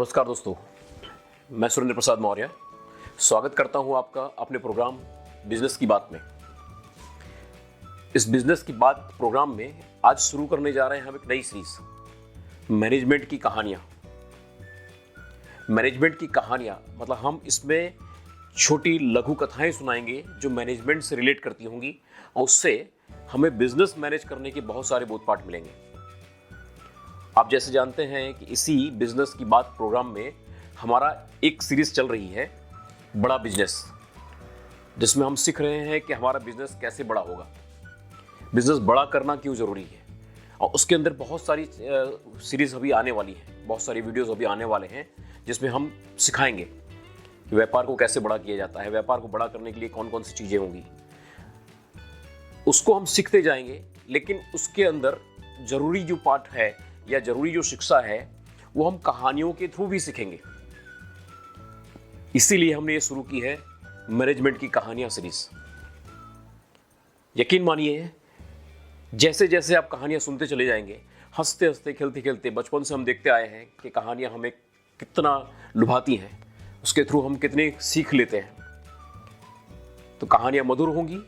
नमस्कार दोस्तों, मैं सुरेंद्र प्रसाद मौर्य स्वागत करता हूं आपका अपने प्रोग्राम बिजनेस की बात में। इस बिजनेस की बात प्रोग्राम में आज शुरू करने जा रहे हैं हम एक नई सीरीज, मैनेजमेंट की कहानियां। मैनेजमेंट की कहानियां मतलब हम इसमें छोटी लघु कथाएं सुनाएंगे जो मैनेजमेंट से रिलेट करती होंगी और उससे हमें बिजनेस मैनेज करने के बहुत सारे बोधपाठ मिलेंगे। आप जैसे जानते हैं कि इसी बिजनेस की बात प्रोग्राम में हमारा एक सीरीज चल रही है, बड़ा बिजनेस, जिसमें हम सीख रहे हैं कि हमारा बिजनेस कैसे बड़ा होगा, बिजनेस बड़ा करना क्यों जरूरी है। और उसके अंदर बहुत सारी सीरीज अभी आने वाली है, बहुत सारी वीडियोस अभी आने वाले हैं जिसमें हम सिखाएंगे कि व्यापार को कैसे बड़ा किया जाता है, व्यापार को बड़ा करने के लिए कौन कौन सी चीजें होंगी, उसको हम सीखते जाएंगे। लेकिन उसके अंदर जरूरी जो पार्ट है या जरूरी जो शिक्षा है वो हम कहानियों के थ्रू भी सीखेंगे। इसीलिए हमने ये शुरू की है मैनेजमेंट की कहानियां सीरीज। यकीन मानिए, जैसे जैसे आप कहानियां सुनते चले जाएंगे, हंसते हंसते खेलते खेलते, बचपन से हम देखते आए हैं कि कहानियां हमें कितना लुभाती हैं, उसके थ्रू हम कितने सीख लेते हैं। तो कहानियां मधुर होंगी,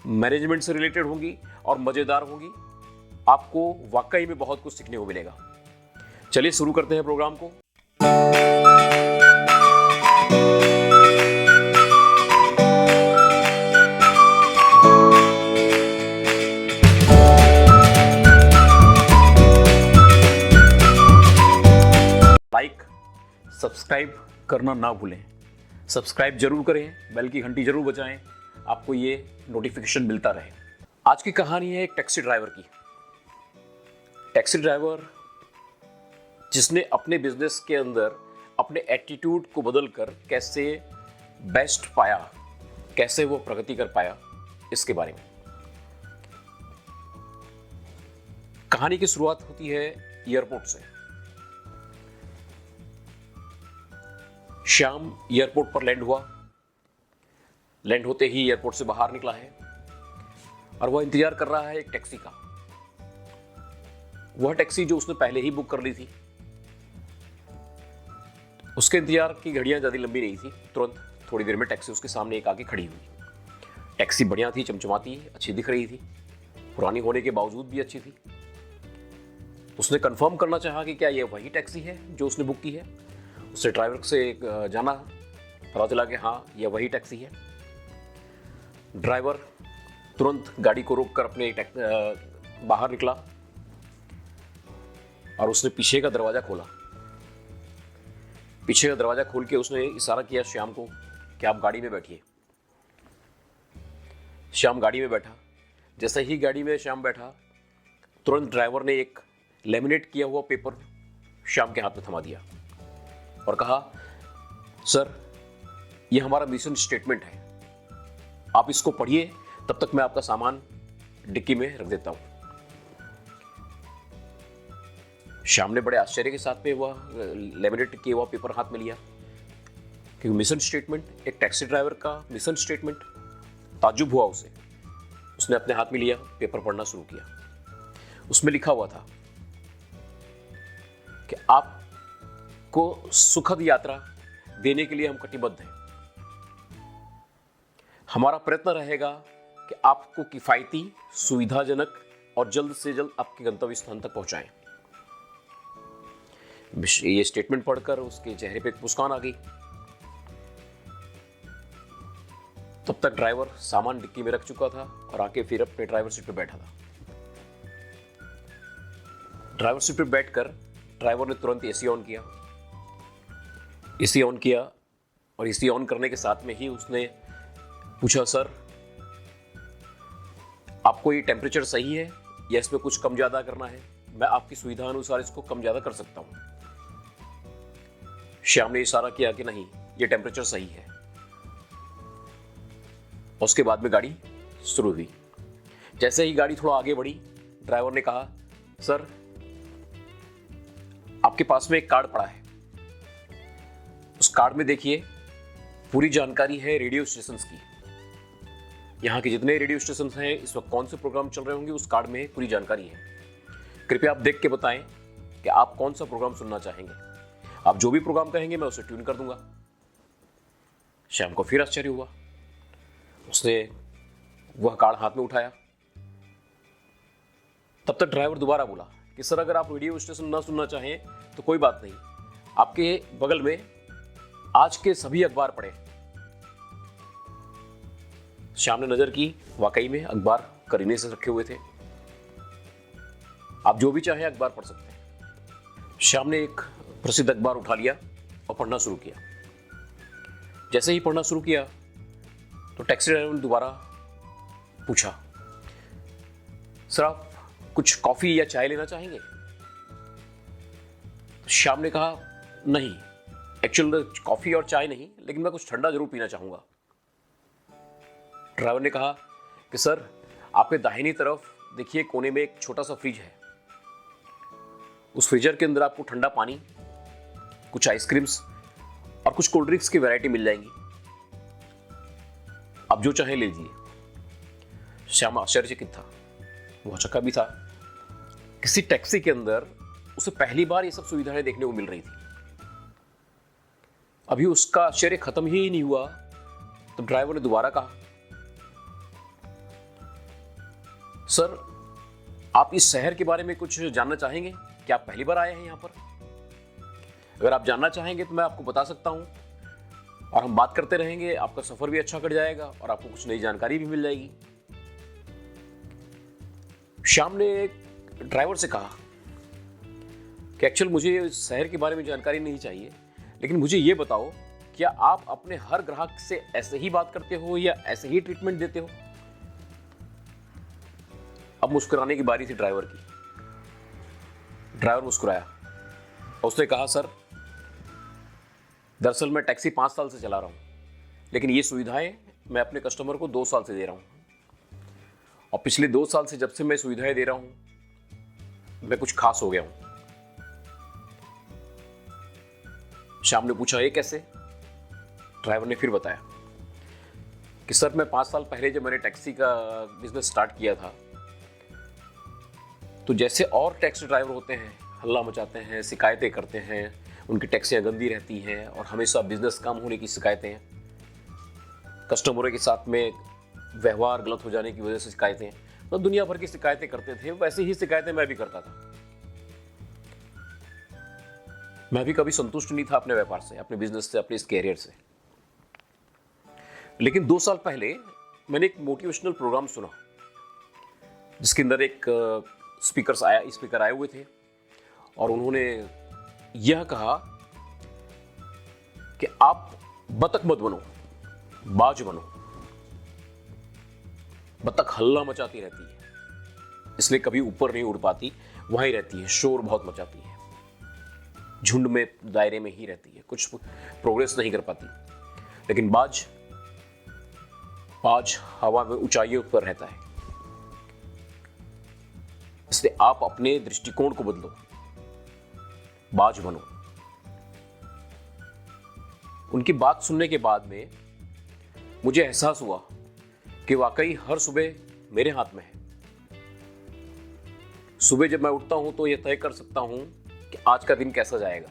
मैनेजमेंट से रिलेटेड होंगी और मजेदार होंगी। आपको वाकई में बहुत कुछ सीखने को मिलेगा। चलिए शुरू करते हैं प्रोग्राम को। लाइक, सब्सक्राइब करना ना भूलें। सब्सक्राइब जरूर करें, बेल की घंटी जरूर बजाएं, आपको ये नोटिफिकेशन मिलता रहे। आज की कहानी है एक टैक्सी ड्राइवर की। टैक्सी ड्राइवर जिसने अपने बिजनेस के अंदर अपने एटीट्यूड को बदलकर कैसे बेस्ट पाया, कैसे वो प्रगति कर पाया, इसके बारे में कहानी की शुरुआत होती है एयरपोर्ट से। श्याम एयरपोर्ट पर लैंड हुआ। लैंड होते ही एयरपोर्ट से बाहर निकला है और वह इंतजार कर रहा है एक टैक्सी का। वह टैक्सी जो उसने पहले ही बुक कर ली थी। उसके इंतजार की घड़ियां ज्यादा लंबी नहीं थी, तुरंत थोड़ी देर में टैक्सी उसके सामने एक आके खड़ी हुई। टैक्सी बढ़िया थी, चमचमाती, अच्छी दिख रही थी, पुरानी होने के बावजूद भी अच्छी थी। उसने कंफर्म करना चाहा कि क्या यह वही टैक्सी है जो उसने बुक की है। उससे ड्राइवर से जाना, पता चला कि हाँ, यह वही टैक्सी है। ड्राइवर तुरंत गाड़ी को रोककर अपने बाहर निकला और उसने पीछे का दरवाजा खोला। पीछे का दरवाजा खोल के उसने इशारा किया श्याम को कि आप गाड़ी में बैठिए। श्याम गाड़ी में बैठा। जैसे ही गाड़ी में श्याम बैठा, तुरंत ड्राइवर ने एक लेमिनेट किया हुआ पेपर श्याम के हाथ में थमा दिया और कहा, सर, यह हमारा मिशन स्टेटमेंट है, आप इसको पढ़िए, तब तक मैं आपका सामान डिक्की में रख देता हूं। श्याम ने बड़े आश्चर्य के साथ में वह लेमिनेट किया हुआ पेपर हाथ में लिया, क्योंकि मिशन स्टेटमेंट, एक टैक्सी ड्राइवर का मिशन स्टेटमेंट, ताज्जुब हुआ उसे। उसने अपने हाथ में लिया, पेपर पढ़ना शुरू किया। उसमें लिखा हुआ था कि आपको सुखद यात्रा देने के लिए हम कटिबद्ध हैं। हमारा प्रयत्न रहेगा कि आपको किफायती, सुविधाजनक और जल्द से जल्द आपके गंतव्य स्थान तक पहुंचाएं। ये स्टेटमेंट पढ़कर उसके चेहरे पे एक मुस्कान आ गई। तब तक ड्राइवर सामान डिक्की में रख चुका था और आके फिर अपने ड्राइवर सीट पे बैठा था। ड्राइवर सीट पे बैठकर ड्राइवर ने तुरंत एसी ऑन किया। एसी ऑन किया और एसी ऑन करने के साथ में ही उसने पूछा, सर, आपको ये टेम्परेचर सही है या इसमें कुछ कम ज्यादा करना है? मैं आपकी सुविधा अनुसार इसको कम ज्यादा कर सकता हूं। श्याम ने इशारा किया कि नहीं, ये टेम्परेचर सही है। उसके बाद में गाड़ी शुरू हुई। जैसे ही गाड़ी थोड़ा आगे बढ़ी, ड्राइवर ने कहा, सर, आपके पास में एक कार्ड पड़ा है। उस कार्ड में देखिए, पूरी जानकारी है रेडियो स्टेशंस की। यहाँ के जितने रेडियो स्टेशन हैं, इस वक्त कौन से प्रोग्राम चल रहे होंगे, उस कार्ड में पूरी जानकारी है। कृपया आप देख के बताएं कि आप कौन सा प्रोग्राम सुनना चाहेंगे। आप जो भी प्रोग्राम कहेंगे मैं उसे ट्यून कर दूंगा। श्याम को फिर आश्चर्य हुआ। उसने वह कार्ड हाथ में उठाया। तब तक ड्राइवर दोबारा बोला कि सर, अगर आप रेडियो स्टेशन ना सुनना चाहें तो कोई बात नहीं, आपके बगल में आज के सभी अखबार पढ़े। श्याम ने नजर की, वाकई में अखबार करीने से रखे हुए थे। आप जो भी चाहें अखबार पढ़ सकते हैं। श्याम ने एक प्रसिद्ध अखबार उठा लिया और पढ़ना शुरू किया। जैसे ही पढ़ना शुरू किया तो टैक्सी ड्राइवर ने दोबारा पूछा, सर आप कुछ कॉफी या चाय लेना चाहेंगे? तो श्याम ने कहा, नहीं, एक्चुअल कॉफी और चाय नहीं, लेकिन मैं कुछ ठंडा जरूर पीना चाहूंगा। ड्राइवर ने कहा कि सर, आपके दाहिनी तरफ देखिए कोने में एक छोटा सा फ्रिज है। उस फ्रीजर के अंदर आपको ठंडा पानी, कुछ आइसक्रीम्स और कुछ कोल्ड ड्रिंक्स की वैरायटी मिल जाएंगी। आप जो चाहें ले लीजिए। श्याम आश्चर्यचकित था, वह चक्का भी था। किसी टैक्सी के अंदर उसे पहली बार ये सब सुविधाएं देखने को मिल रही थी। अभी उसका आश्चर्य खत्म ही नहीं हुआ तो ड्राइवर ने दोबारा कहा, सर आप इस शहर के बारे में कुछ जानना चाहेंगे? क्या आप पहली बार आए हैं यहां पर? अगर आप जानना चाहेंगे तो मैं आपको बता सकता हूं और हम बात करते रहेंगे। आपका सफर भी अच्छा कट जाएगा और आपको कुछ नई जानकारी भी मिल जाएगी। श्याम ने ड्राइवर से कहा कि एक्चुअल मुझे इस शहर के बारे में जानकारी नहीं चाहिए, लेकिन मुझे ये बताओ, क्या आप अपने हर ग्राहक से ऐसे ही बात करते हो या ऐसे ही ट्रीटमेंट देते हो? अब मुस्कुराने की बारी थी ड्राइवर की। ड्राइवर मुस्कुराया और उसने कहा, सर दरअसल मैं टैक्सी 5 साल से चला रहा हूं, लेकिन ये सुविधाएं मैं अपने कस्टमर को 2 साल से दे रहा हूं, और पिछले 2 साल से जब से मैं सुविधाएं दे रहा हूं मैं कुछ खास हो गया हूं। श्याम ने पूछा, ये कैसे? ड्राइवर ने फिर बताया कि सर मैं 5 साल पहले जब मैंने टैक्सी का बिजनेस स्टार्ट किया था, तो जैसे और टैक्सी ड्राइवर होते हैं, हल्ला मचाते हैं, शिकायतें करते हैं, उनकी टैक्सियां गंदी रहती हैं और हमेशा बिजनेस कम होने की शिकायतें, कस्टमरों के साथ में व्यवहार गलत हो जाने की वजह से शिकायतें, तो दुनिया भर की शिकायतें करते थे। वैसे ही शिकायतें मैं भी करता था। मैं भी कभी संतुष्ट नहीं था अपने व्यापार से, अपने बिजनेस से, अपने इस कैरियर से। लेकिन 2 साल पहले मैंने एक मोटिवेशनल प्रोग्राम सुना जिसके अंदर एक स्पीकर आए हुए थे और उन्होंने यह कहा कि आप बतख मत बनो, बाज बनो। बतख हल्ला मचाती रहती है, इसलिए कभी ऊपर नहीं उड़ पाती, वहीं रहती है, शोर बहुत मचाती है, झुंड में दायरे में ही रहती है, कुछ प्रोग्रेस नहीं कर पाती। लेकिन बाज हवा में ऊंचाइयों पर रहता है। इसलिए आप अपने दृष्टिकोण को बदलो, बाज बनो। उनकी बात सुनने के बाद में मुझे एहसास हुआ कि वाकई हर सुबह मेरे हाथ में है। सुबह जब मैं उठता हूं तो यह तय कर सकता हूं कि आज का दिन कैसा जाएगा।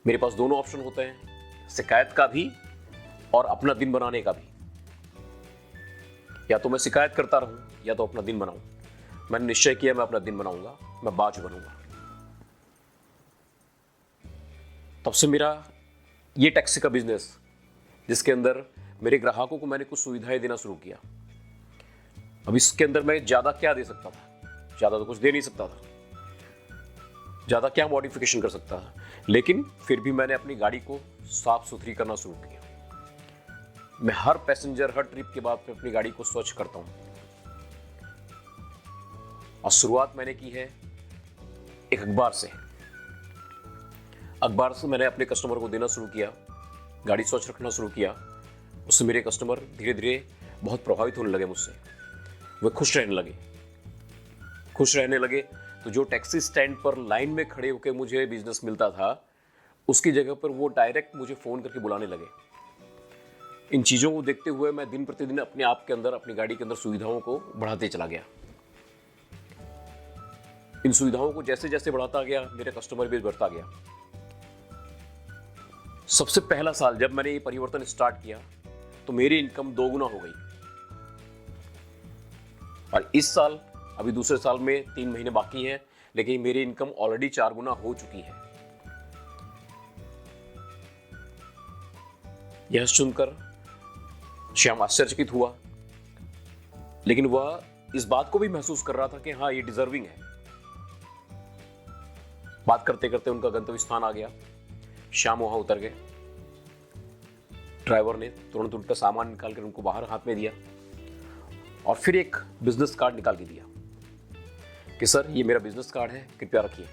मेरे पास दोनों ऑप्शन होते हैं, शिकायत का भी और अपना दिन बनाने का भी। या तो मैं शिकायत करता रहूं या तो अपना दिन बनाऊं। मैंने निश्चय किया मैं अपना दिन बनाऊंगा, मैं बाज बनूंगा। तब से मेरा ये टैक्सी का बिजनेस, जिसके अंदर मेरे ग्राहकों को मैंने कुछ सुविधाएं देना शुरू किया। अब इसके अंदर मैं ज्यादा क्या दे सकता था? ज्यादा तो कुछ दे नहीं सकता था, ज्यादा क्या मॉडिफिकेशन कर सकता था। लेकिन फिर भी मैंने अपनी गाड़ी को साफ सुथरी करना शुरू किया। मैं हर पैसेंजर, हर ट्रिप के बाद अपनी गाड़ी को स्वच्छ करता हूं। और शुरुआत मैंने की है एक अखबार से। अखबार से मैंने अपने कस्टमर को देना शुरू किया, गाड़ी स्वच्छ रखना शुरू किया। उससे मेरे कस्टमर धीरे धीरे बहुत प्रभावित होने लगे मुझसे। वे खुश रहने लगे। तो जो टैक्सी स्टैंड पर लाइन में खड़े होकर मुझे बिजनेस मिलता था, उसकी जगह पर वो डायरेक्ट मुझे फ़ोन करके बुलाने लगे। इन चीज़ों को देखते हुए मैं दिन प्रतिदिन अपने आप के अंदर, अपनी गाड़ी के अंदर सुविधाओं को बढ़ाते चला गया। इन सुविधाओं को जैसे जैसे बढ़ाता गया, मेरा कस्टमर बेस बढ़ता गया। सबसे पहला साल जब मैंने ये परिवर्तन स्टार्ट किया तो मेरी इनकम 2 गुना हो गई, और इस साल, अभी दूसरे साल में 3 महीने बाकी हैं, लेकिन मेरी इनकम ऑलरेडी 4 गुना हो चुकी है। यह सुनकर श्याम आश्चर्यचकित हुआ, लेकिन वह इस बात को भी महसूस कर रहा था कि हाँ, ये डिजर्विंग है। बात करते करते उनका गंतव्य स्थान आ गया। श्याम वहां उतर गए। ड्राइवर ने तुरंत उनका सामान निकाल कर उनको बाहर हाथ में दिया और फिर एक बिजनेस कार्ड निकाल के दिया कि सर, ये मेरा बिजनेस कार्ड है, कृपया रखिए।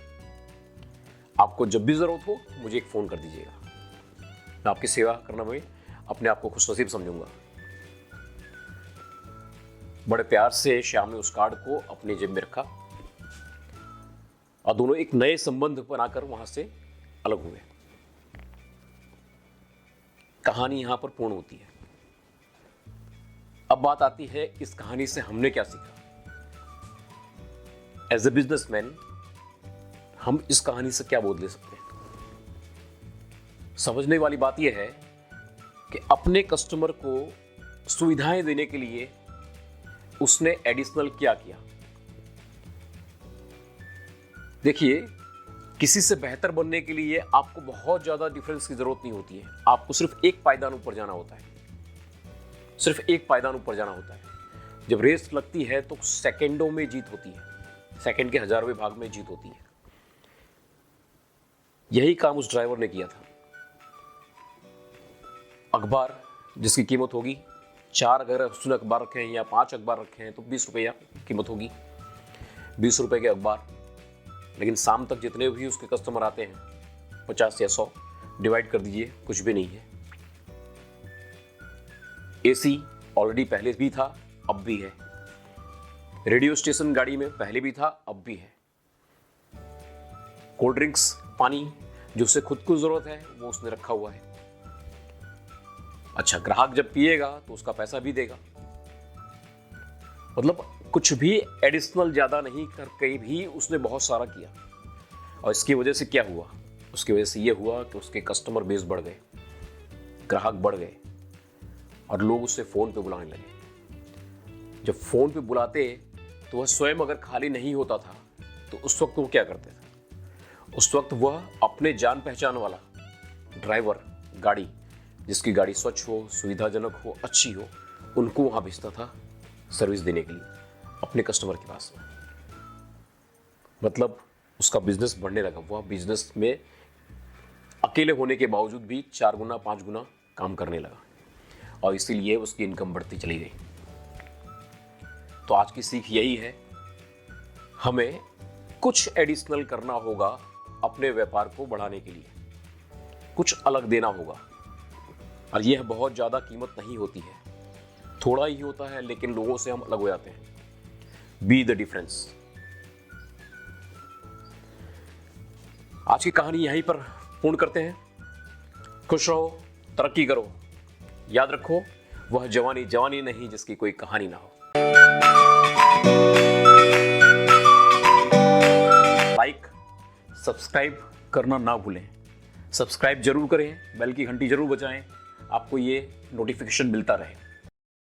आपको जब भी जरूरत हो मुझे एक फोन कर दीजिएगा, मैं आपकी सेवा करना में अपने आप को खुशनसीब समझूंगा। बड़े प्यार से श्याम ने उस कार्ड को अपने जेब में रखा और दोनों एक नए संबंध बनाकर वहां से अलग हुए। कहानी यहां पर पूर्ण होती है। अब बात आती है, इस कहानी से हमने क्या सीखा। एज ए बिजनेसमैन हम इस कहानी से क्या बोध ले सकते हैं। समझने वाली बात यह है कि अपने कस्टमर को सुविधाएं देने के लिए उसने एडिशनल क्या किया। देखिए, किसी से बेहतर बनने के लिए आपको बहुत ज्यादा डिफरेंस की जरूरत नहीं होती है। आपको सिर्फ एक पायदान ऊपर जाना होता है, सिर्फ एक पायदान ऊपर जाना होता है। जब रेस लगती है तो सेकंडों में जीत होती है, सेकंड के 1000वें भाग में जीत होती है। यही काम उस ड्राइवर ने किया था। अखबार जिसकी कीमत होगी 4, अगर उसने अखबार रखे हैं या 5 अखबार रखे हैं तो 20 रुपये कीमत होगी, 20 रुपये के अखबार। लेकिन शाम तक जितने भी उसके कस्टमर आते हैं 50 या 100 डिवाइड कर दीजिए, कुछ भी नहीं है। एसी ऑलरेडी पहले भी था, अब भी है। रेडियो स्टेशन गाड़ी में पहले भी था, अब भी है। कोल्ड ड्रिंक्स, पानी जो उसे खुद को जरूरत है वो उसने रखा हुआ है। अच्छा, ग्राहक जब पिएगा तो उसका पैसा भी देगा। मतलब कुछ भी एडिशनल ज्यादा नहीं करके भी उसने बहुत सारा किया। और इसकी वजह से क्या हुआ? उसकी वजह से यह हुआ कि उसके कस्टमर बेस बढ़ गए, ग्राहक बढ़ गए और लोग उससे फोन पे बुलाने लगे। जब फोन पे बुलाते तो वह स्वयं अगर खाली नहीं होता था तो उस वक्त वो क्या करते थे? उस वक्त वह अपने जान पहचान वाला ड्राइवर, गाड़ी जिसकी गाड़ी स्वच्छ हो, सुविधाजनक हो, अच्छी हो, उनको वहां भेजता था सर्विस देने के लिए अपने कस्टमर के पास। मतलब उसका बिजनेस बढ़ने लगा। वह बिजनेस में अकेले होने के बावजूद भी 4 गुना 5 गुना काम करने लगा और इसीलिए उसकी इनकम बढ़ती चली गई। तो आज की सीख यही है, हमें कुछ एडिशनल करना होगा अपने व्यापार को बढ़ाने के लिए, कुछ अलग देना होगा। और यह बहुत ज्यादा कीमत नहीं होती है, थोड़ा ही होता है, लेकिन लोगों से हम अलग हो जाते हैं। Be the difference. आज की कहानी यहीं पर पूर्ण करते हैं। खुश रहो, तरक्की करो, याद रखो वह जवानी जवानी नहीं जिसकी कोई कहानी ना हो। लाइक, सब्सक्राइब करना ना भूलें। सब्सक्राइब जरूर करें, बेल की घंटी जरूर बजाएं, आपको ये नोटिफिकेशन मिलता रहे।